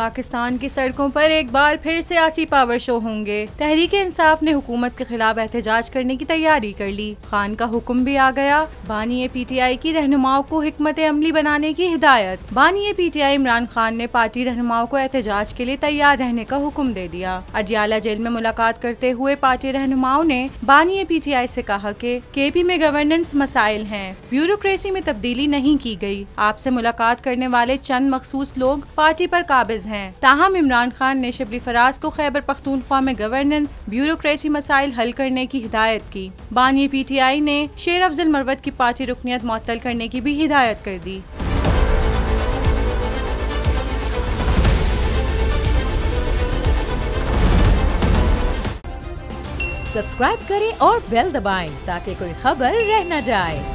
पाकिस्तान की सड़कों पर एक बार फिर सियासी पावर शो होंगे। तहरीक इंसाफ ने हुकूमत के खिलाफ एहतजाज करने की तैयारी कर ली। खान का हुक्म भी आ गया। बानी PTI की रहनुमाओं को हिकमत अमली बनाने की हिदायत। बानी PTI इमरान खान ने पार्टी रहनुमाओं को एहतजाज के लिए तैयार रहने का हुक्म दे दिया। अडियाला जेल में मुलाकात करते हुए पार्टी रहनुमाओं ने बानी PTI से कहा कि KP में गवर्नेंस मसाइल हैं, ब्यूरोक्रेसी में तब्दीली नहीं की गई। आपसे मुलाकात करने वाले चंद मखसूस लोग पार्टी पर काबिज हैं। ताहम इमरान खान ने शिबली फराज को खैबर पख्तूनख्वा में गवर्नेंस ब्यूरोक्रेसी मसाइल हल करने की हिदायत की। बानी PTI ने शेर अफजल मरवत की पार्टी रुकनियत मुअत्तल करने की भी हिदायत कर दी। सब्सक्राइब करें और बेल दबाएं ताकि कोई खबर रह न जाए।